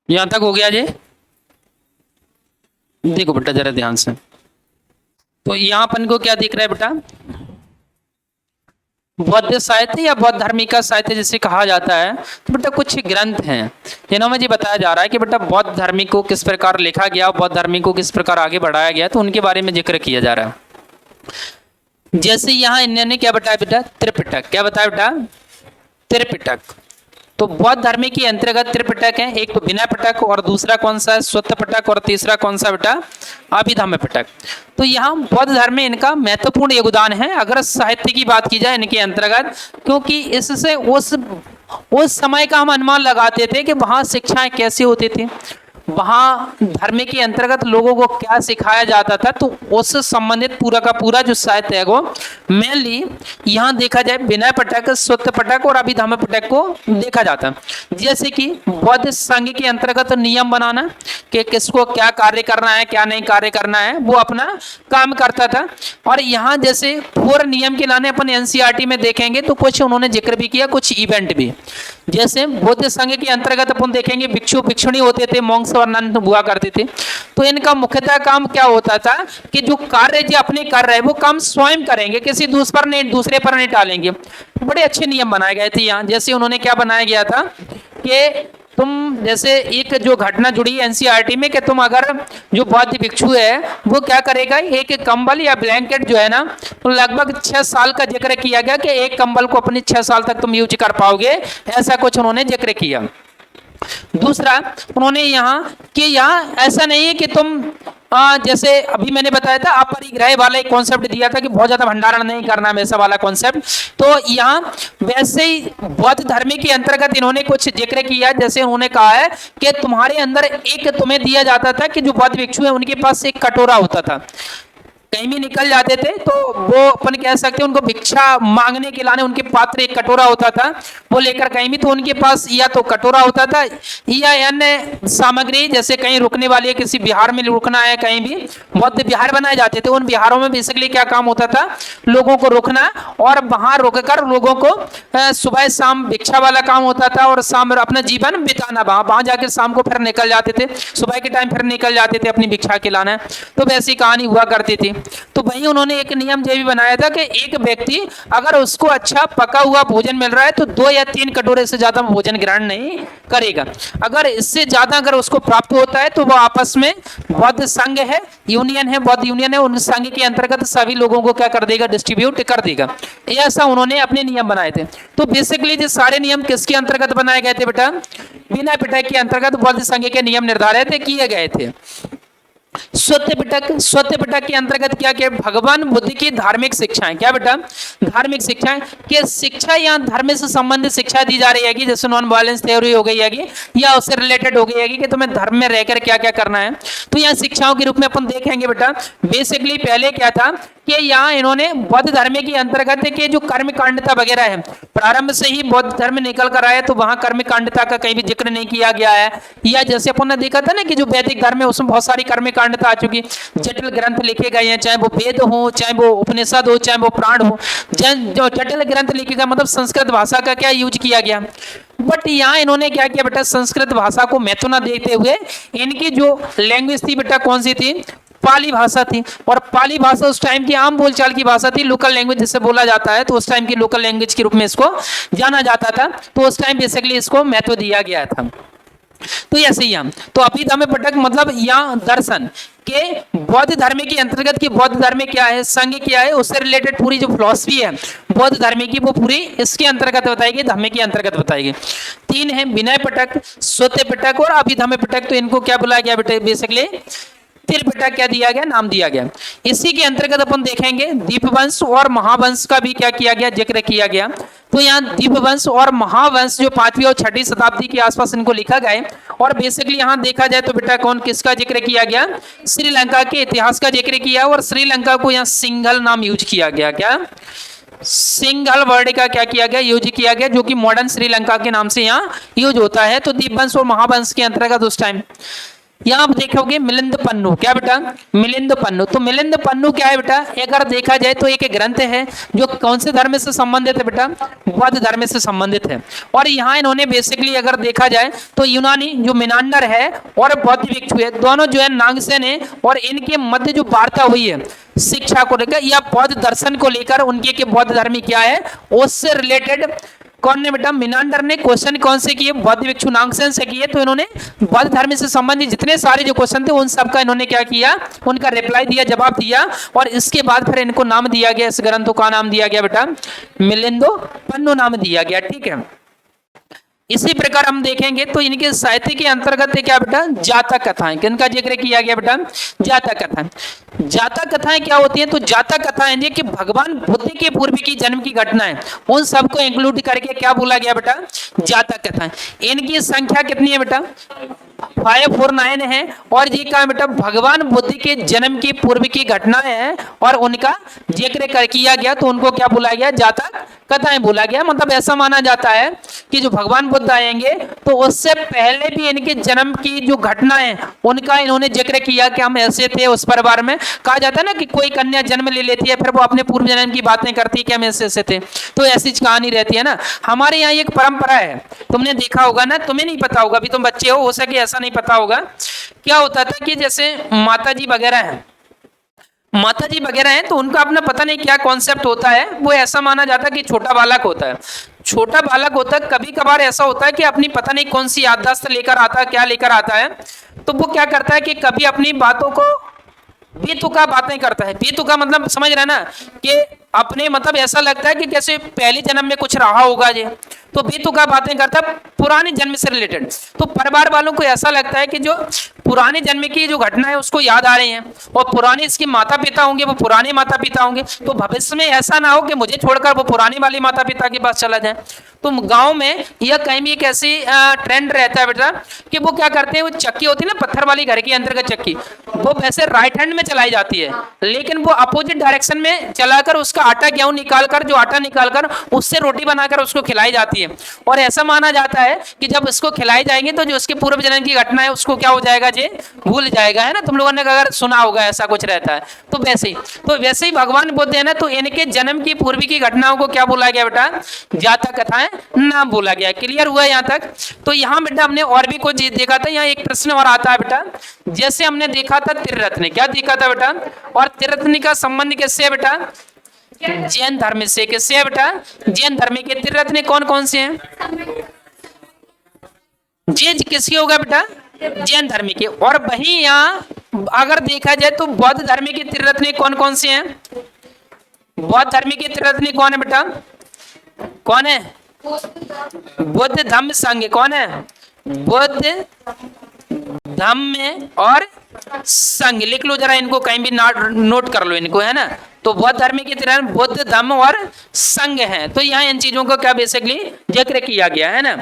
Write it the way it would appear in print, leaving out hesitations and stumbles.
यहां तक हो गया जी। देखो बेटा जरा ध्यान से, तो यहाँ अपन को क्या दिख रहा है बेटा, बौद्ध साहित्य या बौद्ध धार्मिक साहित्य जिसे कहा जाता है। तो बेटा कुछ ग्रंथ हैं जिन्होंने जी बताया जा रहा है कि बेटा बौद्ध धार्मिक को किस प्रकार लिखा गया, बौद्ध धार्मिक को किस प्रकार आगे बढ़ाया गया, तो उनके बारे में जिक्र किया जा रहा है। जैसे यहाँ इन्होंने क्या बताया बेटा, त्रिपिटक। क्या बताया बेटा, त्रिपिटक। तो बौद्ध धर्म के अंतर्गत त्रिपिटक है, एक तो विनय पिटक और दूसरा कौन सा है, स्वत्त पिटक, और तीसरा कौन सा बेटा, अभिधम्म पिटक। तो यहाँ बौद्ध धर्म में इनका महत्वपूर्ण योगदान है अगर साहित्य की बात की जाए इनके अंतर्गत, क्योंकि इससे उस समय का हम अनुमान लगाते थे कि वहाँ शिक्षाएं कैसी होती थी, वहाँ धर्म के अंतर्गत लोगों को क्या सिखाया जाता था। तो उससे संबंधित पूरा का पूरा जो साहित्य है वो मेनली यहाँ देखा जाए विनय पिटक, स्वत्त पिटक और अभिधम्म पिटक को देखा जाता है। जैसे कि बौद्ध संघ के अंतर्गत नियम बनाना कि किसको क्या कार्य करना है, क्या नहीं कार्य करना है, वो अपना काम करता था। और यहाँ जैसे 4 नियम के लाने अपन एनसीईआरटी में देखेंगे तो कुछ उन्होंने जिक्र भी किया, कुछ इवेंट भी। जैसे बौद्ध संघ के अंतर्गत अपन देखेंगे भिक्षु भिक्षुणी होते थे, मॉन्क्स और नन हुआ करते थे। तो इनका मुख्यतः काम क्या होता था कि जो कार्य जो अपने कर रहे हैं वो काम स्वयं करेंगे, किसी दूसरे पर नहीं टालेंगे। बड़े अच्छे नियम बनाए गए थे यहाँ। जैसे उन्होंने क्या बनाया गया था कि तुम जैसे एक जो घटना जुड़ी एनसीईआरटी में कि तुम अगर जो बौद्ध भिक्षु है वो क्या करेगा, एक कंबल या ब्लैंकेट जो है ना, तो लगभग 6 साल का जिक्र किया गया कि एक कंबल को अपने 6 साल तक तुम यूज कर पाओगे, ऐसा कुछ उन्होंने जिक्र किया। दूसरा उन्होंने यहाँ कि यहाँ ऐसा नहीं है कि तुम जैसे अभी मैंने बताया था अपरिग्रह वाला एक कॉन्सेप्ट दिया था कि बहुत ज्यादा भंडारण नहीं करना, वैसा वाला कॉन्सेप्ट। तो यहाँ वैसे ही बौद्ध धर्म के अंतर्गत इन्होंने कुछ जिक्र किया। जैसे उन्होंने कहा है कि तुम्हारे अंदर एक तुम्हें दिया जाता था कि जो बौद्ध भिक्षु है उनके पास एक कटोरा होता था, कहीं भी निकल जाते थे तो वो अपन कह सकते हैं उनको भिक्षा मांगने के लाने उनके पात्र एक कटोरा होता था, वो लेकर कहीं भी, तो उनके पास या तो कटोरा होता था या अन्य सामग्री, जैसे कहीं रुकने वाले किसी बिहार में रुकना है, कहीं भी बौद्ध बिहार बनाए जाते थे, उन बिहारों में बेसिकली क्या काम होता था, लोगों को रोकना और वहां रुककर लोगों को सुबह शाम भिक्षा वाला काम होता था और शाम अपना जीवन बिताना, वहां जाकर शाम को फिर निकल जाते थे, सुबह के टाइम फिर निकल जाते थे अपनी भिक्षा के लाना। तो वैसी कहानी हुआ करती थी। तो वहीं उन्होंने एक नियम ये भी बनाया था कि एक व्यक्ति अगर उसको अच्छा पका हुआ भोजन मिल रहा है तो 2 या 3 कटोरे से ज्यादा भोजन ग्रहण नहीं करेगा। अगर इससे ज्यादा अगर उसको प्राप्त होता है तो वो आपस में बौद्ध संघ है, यूनियन है, बौद्ध यूनियन है, उन संघ के अंतर्गत सभी लोगों को क्या कर देगा, डिस्ट्रीब्यूट कर देगा। ऐसा उन्होंने अपने नियम बनाए थे। तो बेसिकली ये सारे नियम किसके अंतर्गत बनाए गए थे बेटा, विनय पिटक के अंतर्गत बौद्ध संघ के नियम निर्धारित किए गए थे। स्वत्त पिटक के अंतर्गत क्या क्या, भगवान बुद्ध की धार्मिक शिक्षाएं। क्या बेटा, धार्मिक शिक्षाएं कि शिक्षा या धर्म से संबंधित शिक्षा दी जा रही है, जैसे नॉन वायलेंस थ्योरी हो गई है या उससे रिलेटेड हो गई है कि तुम्हें धर्म में रहकर क्या क्या करना है। तो यहाँ शिक्षाओं के रूप में अपन देखेंगे बेटा, बेसिकली पहले क्या था कि यहाँ इन्होंने बौद्ध धर्म के अंतर्गत के जो कर्म कांडता वगैरह है, प्रारंभ से ही बौद्ध धर्म निकल कर आया तो वहां कर्म कांडता का कहीं भी जिक्र नहीं किया गया है। या जैसे अपन ने देखा था ना कि जो वैदिक धर्म है उसमें बहुत सारी कर्म कांडता आ चुकी, जटिल ग्रंथ लिखे गए हैं, चाहे वो वेद हो, चाहे वो उपनिषद हो, चाहे वो पुराण हो, जो जटिल ग्रंथ लिखे गए, मतलब संस्कृत भाषा का क्या यूज किया गया। बट यहाँ इन्होंने क्या किया बेटा, संस्कृत भाषा को महत्व न देते हुए इनकी जो लैंग्वेज थी बेटा कौन सी थी, पाली भाषा थी। और पाली भाषा उस टाइम की आम बोलचाल की भाषा थी, लोकल लैंग्वेज जिसे बोला जाता है, तो उस टाइम की लोकल लैंग्वेज के रूप में इसको जाना जाता था। तो उस टाइम बेसिकली इसको महत्व दिया गया था। तो ऐसे ही हम तो अभिधम्म पिटक मतलब यहाँ दर्शन के बौद्ध धर्म के अंतर्गत की बौद्ध धर्म क्या है, संघ क्या है, उससे रिलेटेड पूरी जो फिलॉसफी है बौद्ध धर्म की वो पूरी इसके अंतर्गत बताएगी, धर्म के अंतर्गत बताएगी। 3 है विनय पिटक, स्वत्त पिटक और अभिधम्म पिटक। तो इनको क्या बुलाया गया बेटा, बेसिकली त्रिपिटक क्या दिया गया, नाम दिया गया। इसी के अंतर्गत अपन देखेंगे दीपवंश और महावंश का भी क्या किया गया, जिक्र किया गया। तो यहाँ दीपवंश और महावंश जो 5वीं और 6वीं शताब्दी के आसपास इनको लिखा गया। और बेसिकली यहाँ देखा जाए तो बेटा कौन किसका जिक्र किया गया, श्रीलंका के इतिहास का जिक्र किया। और श्रीलंका को यहाँ सिंघल नाम यूज किया गया, क्या सिंघल वर्ड का क्या किया गया, यूज किया गया, जो कि मॉडर्न श्रीलंका के नाम से यहाँ यूज होता है। तो दीपवंश और महावंश के अंतर्गत उस टाइम यहाँ आप देखोगे मिलिंद पन्नू, क्या बेटा, मिलिंद पन्नू। तो मिलिंद पन्नू क्या है बेटा, अगर देखा जाए तो एक ग्रंथ है जो कौन से धर्म से संबंधित है बेटा, बौद्ध धर्म से संबंधित है। और यहाँ इन्होंने बेसिकली अगर देखा जाए तो यूनानी जो मिनांडर है और बौद्ध भिक्षु है, दोनों जो है नागसेन है, और इनके मध्य जो वार्ता हुई है शिक्षा को लेकर या बौद्ध दर्शन को लेकर, उनके के बौद्ध धर्म क्या है उससे रिलेटेड कौन ने बेटा, मिनांडर ने क्वेश्चन कौन से किए, बौद्ध भिक्षु नागसेन से किए। तो इन्होंने बौद्ध धर्म से संबंधित जितने सारे जो क्वेश्चन थे उन सब का इन्होंने क्या किया, उनका रिप्लाई दिया, जवाब दिया, और इसके बाद फिर इनको नाम दिया गया, इस ग्रंथों का नाम दिया गया बेटा मिलिंदो पन्नू नाम दिया गया। ठीक है, इसी प्रकार हम देखेंगे तो इनके साहित्य के अंतर्गत क्या बेटा, जातक कथाएं, किनका जिक्र किया गया बेटा, जातक कथाएं। जातक कथाएं क्या होती हैं, तो जातक कथाएं ये कि भगवान बुद्ध के पूर्व की जन्म की घटनाएं उन सबको इंक्लूड करके क्या बोला गया बेटा, जातक कथाएं। इनकी संख्या कितनी है बेटा, 549 है, और ये क्या बेटा, भगवान बुद्ध के जन्म की पूर्व की घटनाएं हैं और उनका जिक्र कर किया गया, तो उनको क्या बोला गया, जातक कथाएं बोला गया। मतलब ऐसा माना जाता है कि जो भगवान बुद्ध आएंगे तो उससे पहले भी इनके जन्म की जो घटनाएं उनका इन्होंने जिक्र किया कि हम ऐसे थे उस परिवार में। कहा जाता है ना कि कोई कन्या जन्म ले लेती है, फिर वो अपने पूर्व जन्म की बातें करती है कि हम ऐसे ऐसे थे, तो ऐसी कहानी रहती है ना। हमारे यहाँ एक परंपरा है, तुमने देखा होगा ना, तुम्हें नहीं पता होगा, अभी तुम बच्चे हो सके ऐसा नहीं पता होगा। क्या होता था कि जैसे माता जी वगैरह हैं, माता जी वगैरह हैं, तो उनका अपना पता नहीं क्या कॉन्सेप्ट होता है, वो ऐसा माना जाता है कि छोटा बालक होता है, छोटा बालक होता है। कभी कभार ऐसा होता है कि अपनी पता नहीं कौन सी याददाश्त लेकर आता है, क्या लेकर आता है, तो वो क्या करता है कि कभी अपनी बातों को बेतुका बातें करता है। बेतुका मतलब समझ रहे ना, कि अपने मतलब ऐसा लगता है कि कैसे पहले जन्म में कुछ रहा होगा ये, तो बेतुका बातें करता है पुराने जन्म से रिलेटेड। तो परिवार वालों को ऐसा लगता है कि जो पुराने जन्म की जो घटना है उसको याद आ रही है, और पुराने इसके माता पिता होंगे वो पुराने माता पिता होंगे, तो भविष्य में ऐसा ना हो कि मुझे छोड़कर वो पुराने वाले माता पिता के पास चला जाए। तो गांव में या कहीं भी एक ऐसी ट्रेंड रहता है बेटा कि वो क्या करते हैं, वो चक्की होती है ना पत्थर वाली घर के अंदर का चक्की, वो वैसे राइट हैंड में चलाई जाती है, लेकिन वो अपोजिट डायरेक्शन में चलाकर उसका आटा गेहूं निकालकर, जो आटा निकालकर उससे रोटी बनाकर उसको खिलाई जाती है। और ऐसा माना जाता है कि जब उसको खिलाई जाएंगे तो जो उसके पूर्व जन्म की घटना है उसको क्या हो जाएगा, जे भूल जाएगा, है ना। तुम लोगों ने अगर सुना होगा ऐसा कुछ रहता है। तो वैसे ही भगवान बुद्ध है ना, तो इनके जन्म की पूर्व की घटनाओं को क्या बोला गया बेटा, जातक कथाएं नाम बोला गया। क्लियर हुआ यहाँ तक। तो यहाँ बेटा हमने और भी कुछ देखा था, यहाँ एक प्रश्न और आता है बेटा, जैसे हमने देखा था त्रिरत्न, क्या देखा था बेटा, और त्रिरत्न का संबंध किससे है बेटा, जैन धर्म से। किससे है बेटा, जैन धर्म के। त्रिरत्न कौन कौन से हैं, जे किसके होगा बेटा, जैन धर्म के। और वही यहाँ अगर देखा जाए तो बौद्ध धर्म के त्रिरत्न कौन कौन से हैं, बौद्ध धर्म के त्रिरत्न कौन है बेटा, कौन है, बुद्ध धम्म संघ। कौन है, बुद्ध धम्म और संघ। लिख लो जरा इनको, कहीं भी नोट कर लो इनको, है ना। तो बौद्ध धर्म के त्रिरत्न बुद्ध धम्म और संघ हैं। तो यहाँ इन चीजों को क्या बेसिकली जिक्र किया गया है ना।